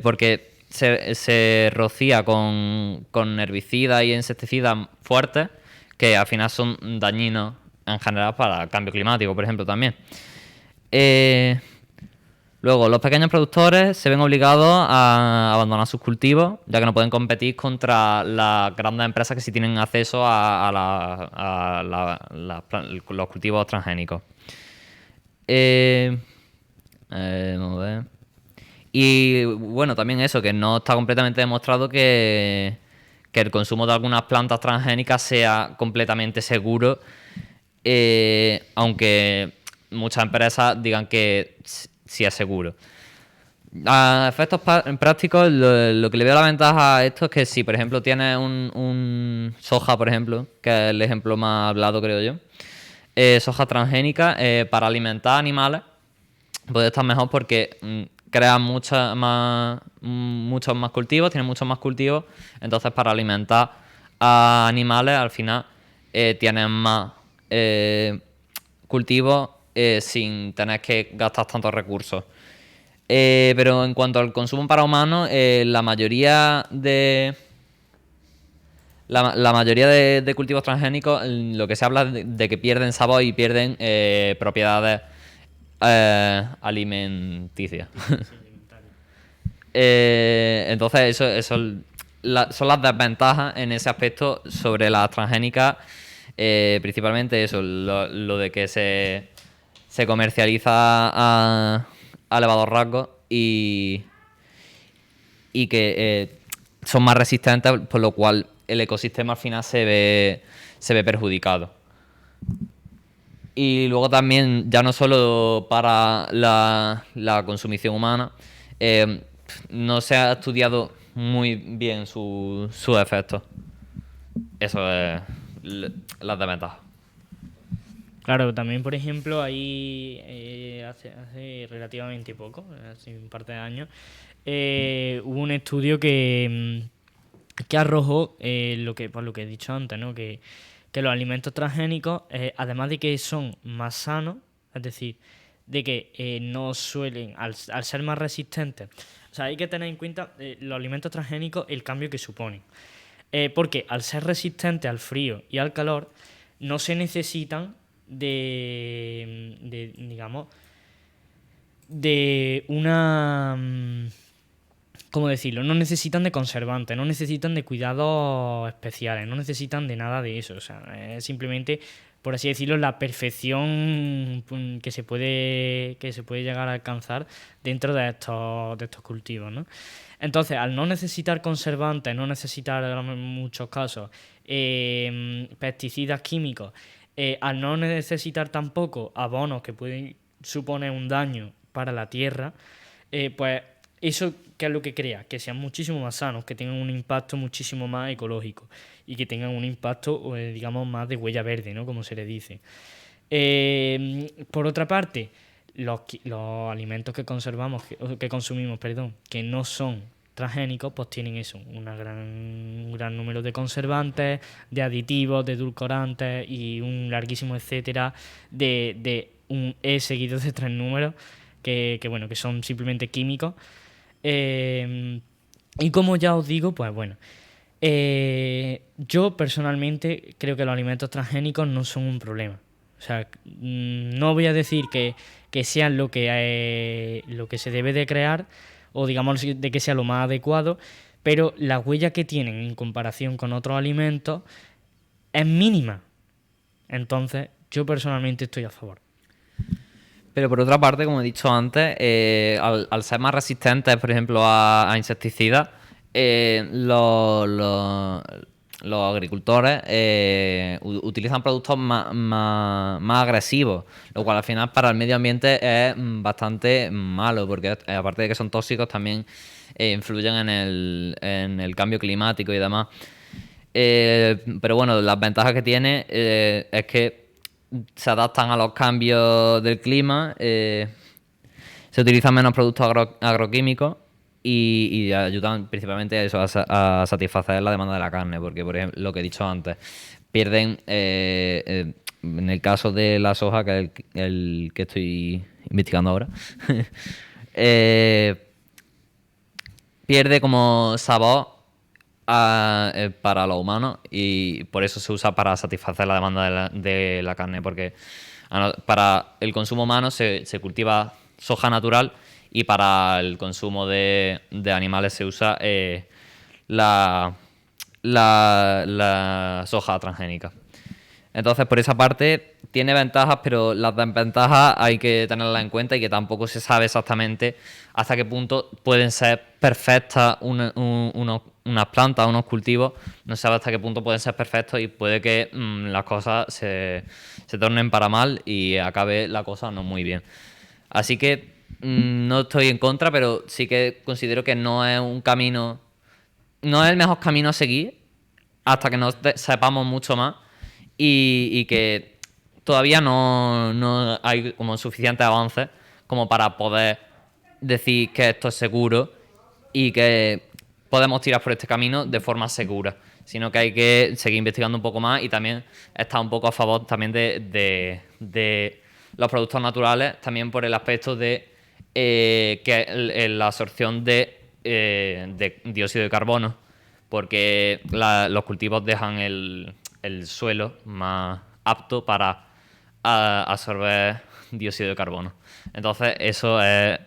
porque se rocía con herbicidas y insecticidas fuertes que al final son dañinos en general para el cambio climático, por ejemplo, también. Luego, los pequeños productores se ven obligados a abandonar sus cultivos, ya que no pueden competir contra las grandes empresas que sí tienen acceso a los cultivos transgénicos. Vamos a ver. Y bueno, también eso, que no está completamente demostrado que el consumo de algunas plantas transgénicas sea completamente seguro, aunque muchas empresas digan que sí es seguro. A efectos prácticos, lo que le veo la ventaja a esto es que si, por ejemplo, tienes un soja, por ejemplo, que es el ejemplo más hablado, creo yo, soja transgénica, para alimentar animales, puede estar mejor porque crea muchos más cultivos, tiene muchos más cultivos, entonces para alimentar a animales al final tienes más cultivos sin tener que gastar tantos recursos. Pero en cuanto al consumo para humanos, la mayoría de cultivos transgénicos, lo que se habla de que pierden sabor y pierden propiedades alimenticias. Entonces eso son las desventajas en ese aspecto sobre las transgénicas, principalmente eso, lo de que se comercializa a elevados rasgos y que son más resistentes, por lo cual el ecosistema al final se ve perjudicado. Y luego también, ya no solo para la consumición humana, no se ha estudiado muy bien sus efectos. Eso es las desventajas. Claro, también, por ejemplo, ahí hace relativamente poco, hace un par de años, hubo un estudio que arrojó por lo que he dicho antes, ¿no? Que que los alimentos transgénicos, además de que son más sanos, es decir, de que no suelen, al ser más resistentes, o sea, hay que tener en cuenta los alimentos transgénicos, el cambio que suponen. Porque al ser resistentes al frío y al calor, no se necesitan digamos, de una... ¿Cómo decirlo? No necesitan de conservantes, no necesitan de cuidados especiales, no necesitan de nada de eso. O sea, es simplemente, por así decirlo, la perfección que se puede llegar a alcanzar dentro de estos cultivos, ¿no? Entonces, al no necesitar conservantes, no necesitar en muchos casos pesticidas químicos, al no necesitar tampoco abonos que pueden suponer un daño para la tierra, pues eso, ¿qué es lo que crea? Que sean muchísimo más sanos, que tengan un impacto muchísimo más ecológico y que tengan un impacto, digamos, más de huella verde, ¿no? Como se le dice. Por otra parte, los alimentos que consumimos, que no son transgénicos, pues tienen eso, un gran número de conservantes, de aditivos, de edulcorantes y un larguísimo etcétera de un E seguido de 3 números que son simplemente químicos. Y como ya os digo, pues bueno, yo personalmente creo que los alimentos transgénicos no son un problema. O sea, no voy a decir que sean lo que se debe de crear o digamos de que sea lo más adecuado, pero la huella que tienen en comparación con otros alimentos es mínima. Entonces, yo personalmente estoy a favor. Pero por otra parte, como he dicho antes, al ser más resistentes, por ejemplo, a insecticidas, los agricultores utilizan productos más agresivos, lo cual al final para el medio ambiente es bastante malo, porque aparte de que son tóxicos, también influyen en el cambio climático y demás. Pero bueno, las ventajas que tiene es que se adaptan a los cambios del clima, se utilizan menos productos agroquímicos y ayudan principalmente a eso, a satisfacer la demanda de la carne, porque por ejemplo, lo que he dicho antes, pierden, en el caso de la soja, que es el que estoy investigando ahora, pierde como sabor para los humanos y por eso se usa para satisfacer la demanda de la carne, porque para el consumo humano se cultiva soja natural y para el consumo de animales se usa la soja transgénica. Entonces, por esa parte, tiene ventajas, pero las desventajas hay que tenerlas en cuenta y que tampoco se sabe exactamente hasta qué punto pueden ser perfectas unas plantas, unos cultivos. No se sabe hasta qué punto pueden ser perfectos y puede que las cosas se tornen para mal y acabe la cosa no muy bien. Así que no estoy en contra, pero sí que considero que no es un camino, no es el mejor camino a seguir hasta que nos sepamos mucho más y que todavía no hay como suficientes avances como para poder decir que esto es seguro y que podemos tirar por este camino de forma segura, sino que hay que seguir investigando un poco más y también estar un poco a favor también de los productos naturales, también por el aspecto de que la absorción de dióxido de carbono, porque los cultivos dejan el suelo más apto para absorber dióxido de carbono. Entonces eso es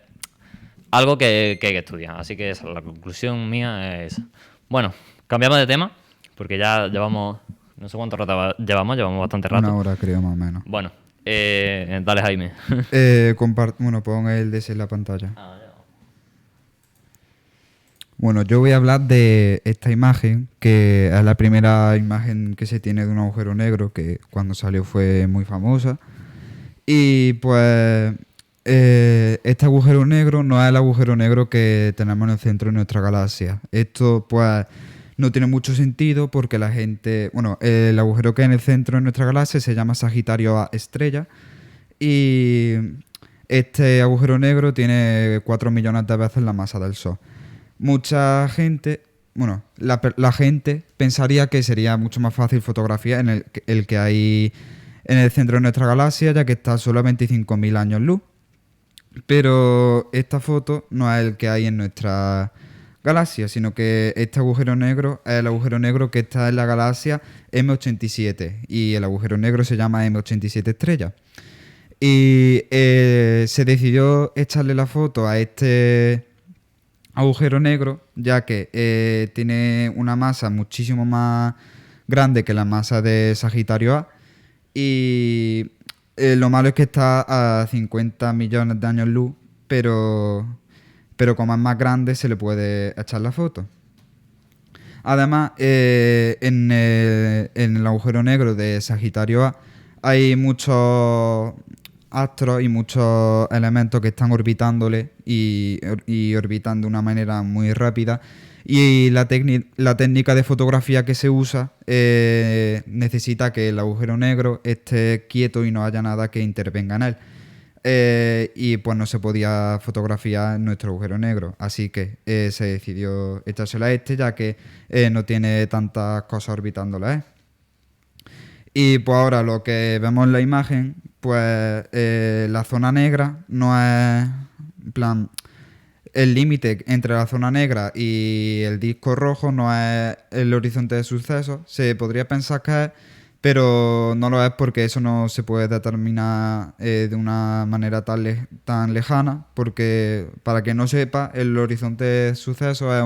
algo que hay que estudiar. Así que esa, la conclusión mía es... Bueno, cambiamos de tema, porque ya llevamos... No sé cuánto rato llevamos bastante rato. 1 hora creo, más o menos. Bueno, dale, Jaime. Pon el DC en la pantalla. Bueno, yo voy a hablar de esta imagen, que es la primera imagen que se tiene de un agujero negro, que cuando salió fue muy famosa. Y pues este agujero negro no es el agujero negro que tenemos en el centro de nuestra galaxia. Esto pues no tiene mucho sentido porque la gente... Bueno, el agujero que hay en el centro de nuestra galaxia se llama Sagitario A estrella y este agujero negro tiene 4 millones de veces la masa del Sol. Mucha gente bueno, la gente pensaría que sería mucho más fácil fotografiar en el que hay en el centro de nuestra galaxia, ya que está solo a 25.000 años luz. Pero esta foto no es el que hay en nuestra galaxia, sino que este agujero negro es el agujero negro que está en la galaxia M87 y el agujero negro se llama M87 estrella. Y se decidió echarle la foto a este agujero negro, ya que tiene una masa muchísimo más grande que la masa de Sagitario A y lo malo es que está a 50 millones de años luz, pero como es más grande se le puede echar la foto. Además, en el agujero negro de Sagitario A hay muchos astros y muchos elementos que están orbitándole y orbitan de una manera muy rápida. Y la técnica de fotografía que se usa necesita que el agujero negro esté quieto y no haya nada que intervenga en él. Y pues no se podía fotografiar nuestro agujero negro. Así que se decidió echárselo a este, ya que no tiene tantas cosas orbitándolo. Y pues ahora lo que vemos en la imagen, pues la zona negra no es, en plan, el límite entre la zona negra y el disco rojo no es el horizonte de sucesos. Se podría pensar que es, pero no lo es porque eso no se puede determinar de una manera tan lejana, porque para que no sepa, el horizonte de sucesos es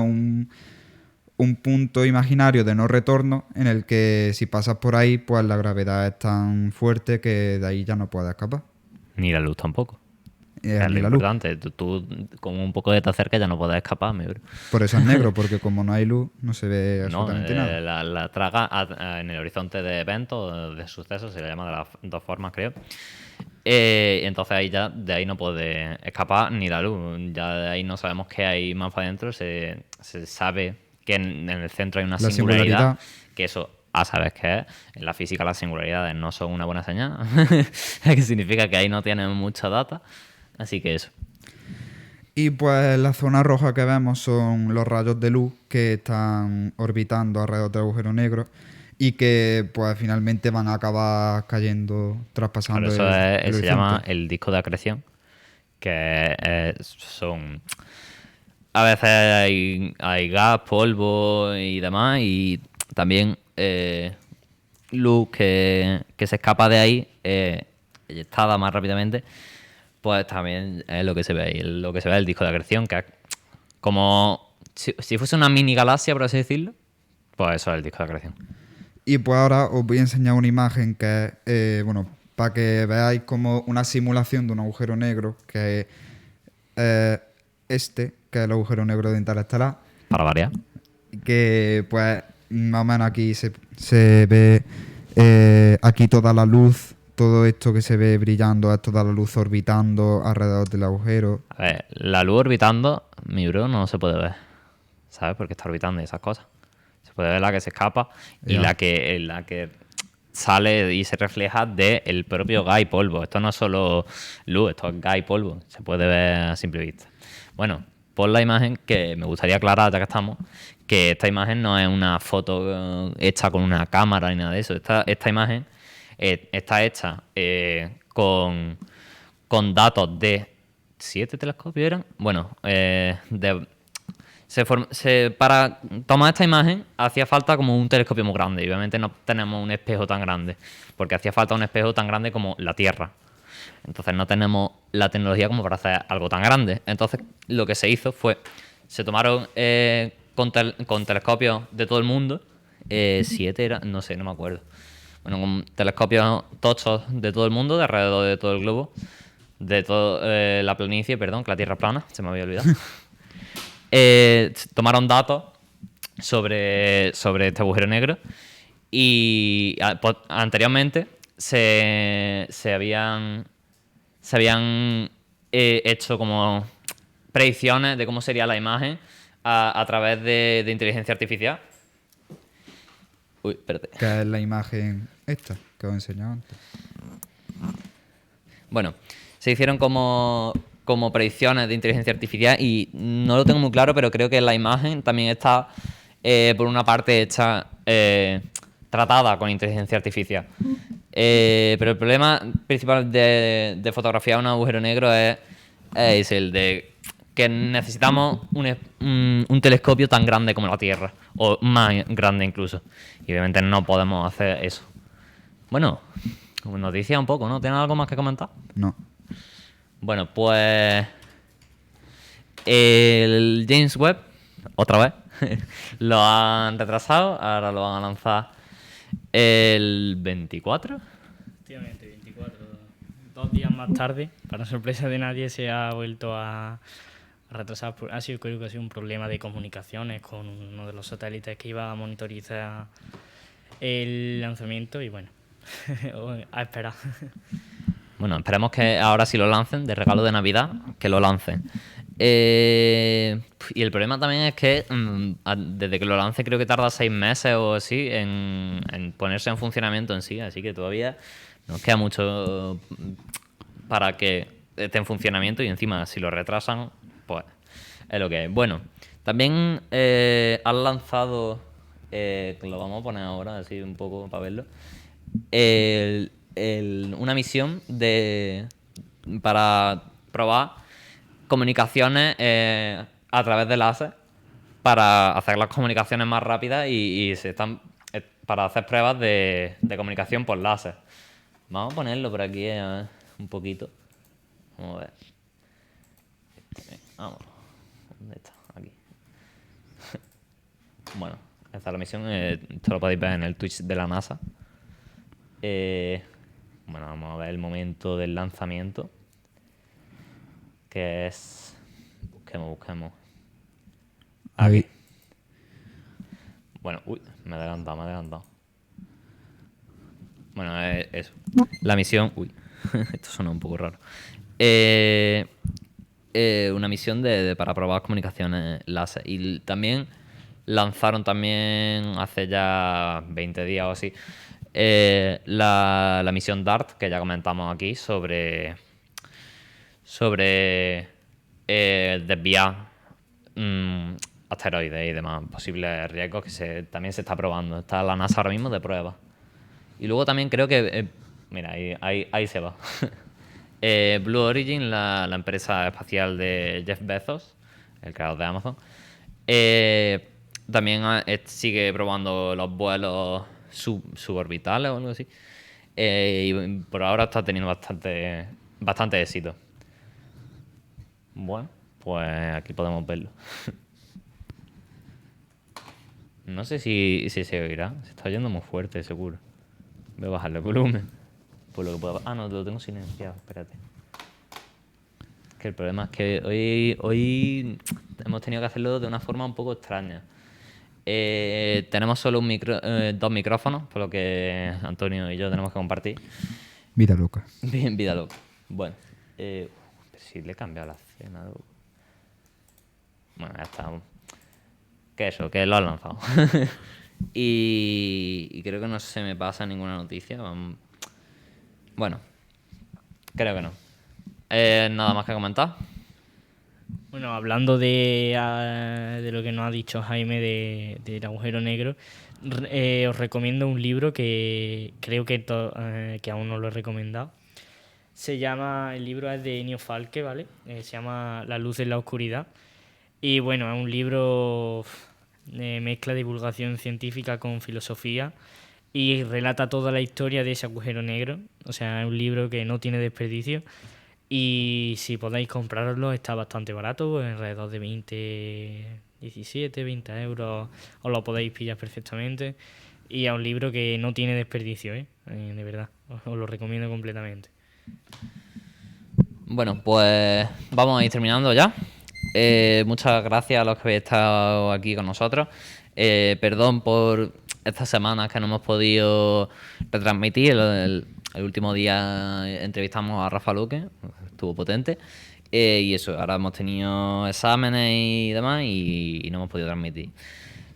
un punto imaginario de no retorno en el que si pasas por ahí, pues la gravedad es tan fuerte que de ahí ya no puedes escapar. Ni la luz tampoco. Es Ni lo la luz. importante. Tú con un poco de te acercas ya no puedes escapar, mi bro. Por eso es negro, porque como no hay luz, no se ve No, absolutamente nada. la traga en el horizonte de eventos, de sucesos, se le llama de las dos formas, creo. Entonces ahí ya, de ahí no puede escapar ni la luz. Ya de ahí no sabemos qué hay más para adentro. Se sabe que en el centro hay una La singularidad, que eso a saber qué es. En la física las singularidades no son una buena señal, que significa que ahí no tienen mucha data. Así que eso. Y pues la zona roja que vemos son los rayos de luz que están orbitando alrededor del agujero negro y que pues finalmente van a acabar cayendo, traspasando Por eso el se horizonte. llama el disco de acreción, que son... A veces hay gas, polvo y demás, y también luz que se escapa de ahí, eyectada más rápidamente, pues también es lo que se ve ahí, lo que se ve el disco de acreción, que es como si fuese una mini galaxia, por así decirlo, pues eso es el disco de acreción. Y pues ahora os voy a enseñar una imagen que es, bueno, para que veáis como una simulación de un agujero negro, que es que es el agujero negro de Interestelar, Para variar. que pues más o menos aquí se ve aquí toda la luz, todo esto que se ve brillando es toda la luz orbitando alrededor del agujero. A ver, la luz orbitando, mi bro, no se puede ver, ¿sabes? Porque está orbitando y esas cosas. Se puede ver la que se escapa y Ya. la que sale y se refleja del propio gas y polvo. Esto no es solo luz, esto es gas y polvo. Se puede ver a simple vista. Bueno, pon la imagen, que me gustaría aclarar, ya que estamos, que esta imagen no es una foto hecha con una cámara ni nada de eso. Esta imagen está hecha con datos de 7 telescopios, ¿eran? Bueno, para tomar esta imagen hacía falta como un telescopio muy grande, y obviamente no tenemos un espejo tan grande, porque hacía falta un espejo tan grande como la Tierra. Entonces no tenemos la tecnología como para hacer algo tan grande. Entonces lo que se hizo fue, se tomaron con telescopios de todo el mundo, 7 era, no sé, no me acuerdo. Bueno, con telescopios tochos de todo el mundo, de alrededor de todo el globo, de toda la planicie, perdón, que la Tierra es plana, se me había olvidado. Tomaron datos sobre este agujero negro y anteriormente se habían hecho como predicciones de cómo sería la imagen a través de inteligencia artificial. Uy, espérate. Que es la imagen esta que os he enseñado antes. Bueno, se hicieron como predicciones de inteligencia artificial y no lo tengo muy claro, pero creo que en la imagen también está por una parte hecha tratada con inteligencia artificial. Pero el problema principal de fotografiar un agujero negro es el de que necesitamos un telescopio tan grande como la Tierra, o más grande incluso. Y obviamente no podemos hacer eso. Bueno, noticia un poco, ¿no? ¿Tienes algo más que comentar? No. Bueno, pues el James Webb, otra vez, lo han retrasado, ahora lo van a lanzar el 24. Efectivamente, 24. 2 días más tarde, para sorpresa de nadie, se ha vuelto a retrasar. Creo que ha sido un problema de comunicaciones con uno de los satélites que iba a monitorizar el lanzamiento y bueno, a esperar. Bueno, esperemos que ahora sí lo lancen, de regalo de Navidad, que lo lancen. Y el problema también es que desde que lo lance creo que tarda 6 meses o así en ponerse en funcionamiento en sí, así que todavía nos queda mucho para que esté en funcionamiento y encima si lo retrasan, pues es lo que es. Bueno, también han lanzado, lo vamos a poner ahora así un poco para verlo, una misión para probar comunicaciones a través de láser para hacer las comunicaciones más rápidas y se están para hacer pruebas de comunicación por láser. Vamos a ponerlo por aquí un poquito. Vamos a ver. Vamos. ¿Dónde está? Aquí. Bueno, esta es la misión. Esto lo podéis ver en el Twitch de la NASA. Bueno, vamos a ver el momento del lanzamiento. Que es... Busquemos. Aquí. Bueno, uy, me he adelantado. Bueno, eso. La misión... Uy, esto suena un poco raro. Una misión para probar comunicaciones láser. Y también lanzaron hace ya 20 días o así la misión DART, que ya comentamos aquí, sobre desviar asteroides y demás posibles riesgos que también se está probando. Está la NASA ahora mismo de prueba. Y luego también creo que... mira, ahí se va. Blue Origin, la empresa espacial de Jeff Bezos, el creador de Amazon, también sigue probando los vuelos suborbitales o algo así. Y por ahora está teniendo bastante éxito. Bueno, pues aquí podemos verlo. No sé si se oirá. Se está oyendo muy fuerte, seguro. Voy a bajarle el volumen. Por lo que puedo... Ah, no, lo tengo silenciado. Espérate. Que el problema es que hoy hemos tenido que hacerlo de una forma un poco extraña. Tenemos solo 2 micrófonos, por lo que Antonio y yo tenemos que compartir. Vida loca. Bien, vida loca. Bueno, si le he cambiado la escena. Bueno, ya está. Que lo han lanzado. y creo que no se me pasa ninguna noticia. Bueno, creo que no. Nada más que comentar. Bueno, hablando de lo que nos ha dicho Jaime del agujero negro, os recomiendo un libro que creo que aún no lo he recomendado. El libro es de Ennio Falque, ¿vale? Se llama La luz en la oscuridad. Y bueno, es un libro mezcla divulgación científica con filosofía y relata toda la historia de ese agujero negro. O sea, es un libro que no tiene desperdicio. Y si podéis comprarlo, está bastante barato, alrededor de 20 euros, os lo podéis pillar perfectamente. Y es un libro que no tiene desperdicio, de verdad, os lo recomiendo completamente. Bueno, pues vamos a ir terminando ya. Muchas gracias a los que habéis estado aquí con nosotros. Perdón por estas semanas que no hemos podido retransmitir. El último día entrevistamos a Rafa Luque, estuvo potente. Y eso, ahora hemos tenido exámenes y demás y no hemos podido transmitir.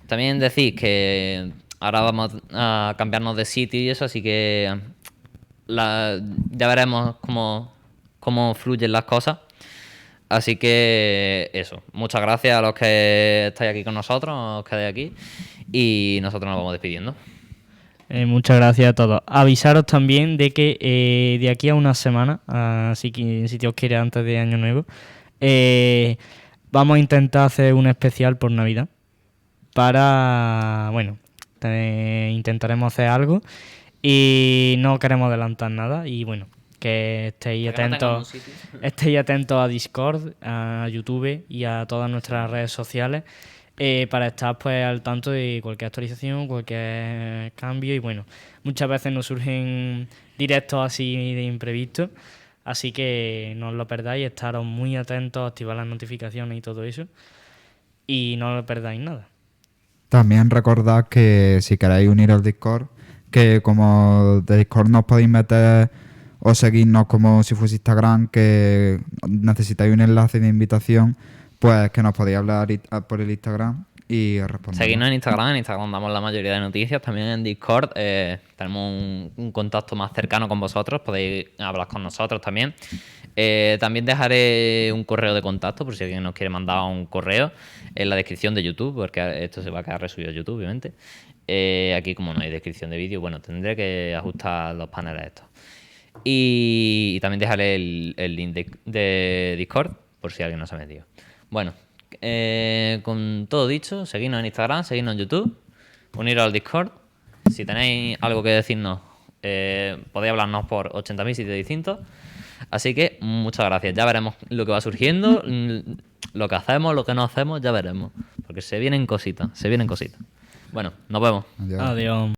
También decir que ahora vamos a cambiarnos de sitio y eso, así que ya veremos cómo fluyen las cosas. Así que eso, muchas gracias a los que estáis aquí con nosotros, os quedáis aquí y nosotros nos vamos despidiendo. Muchas gracias a todos. Avisaros también de que de aquí a una semana, así que si Dios quiere antes de Año Nuevo, vamos a intentar hacer un especial por Navidad para, bueno, intentaremos hacer algo y no queremos adelantar nada y bueno, que estéis atentos a Discord, a YouTube y a todas nuestras redes sociales para estar pues al tanto de cualquier actualización, cualquier cambio y bueno, muchas veces nos surgen directos así de imprevisto, así que no os lo perdáis, estaros muy atentos, activar las notificaciones y todo eso y no lo perdáis nada. También recordad que si queréis unir al Discord, que como de Discord no os podéis meter o seguirnos como si fuese Instagram, que necesitáis un enlace de invitación, pues que nos podéis hablar por el Instagram y responder. Seguidnos en Instagram damos la mayoría de noticias, también en Discord tenemos un contacto más cercano con vosotros, podéis hablar con nosotros también. También dejaré un correo de contacto por si alguien nos quiere mandar un correo en la descripción de YouTube, porque esto se va a quedar resubido a YouTube, obviamente. Aquí como no hay descripción de vídeo, bueno, tendré que ajustar los paneles estos. Y también dejaré el link de Discord por si alguien no se ha metido. Bueno, con todo dicho, seguidnos en Instagram, seguidnos en YouTube, uniros al Discord. Si tenéis algo que decirnos, podéis hablarnos por 80.000 sitios distintos. Así que muchas gracias. Ya veremos lo que va surgiendo, lo que hacemos, lo que no hacemos, ya veremos. Porque se vienen cositas. Bueno, nos vemos. Adiós. Adiós.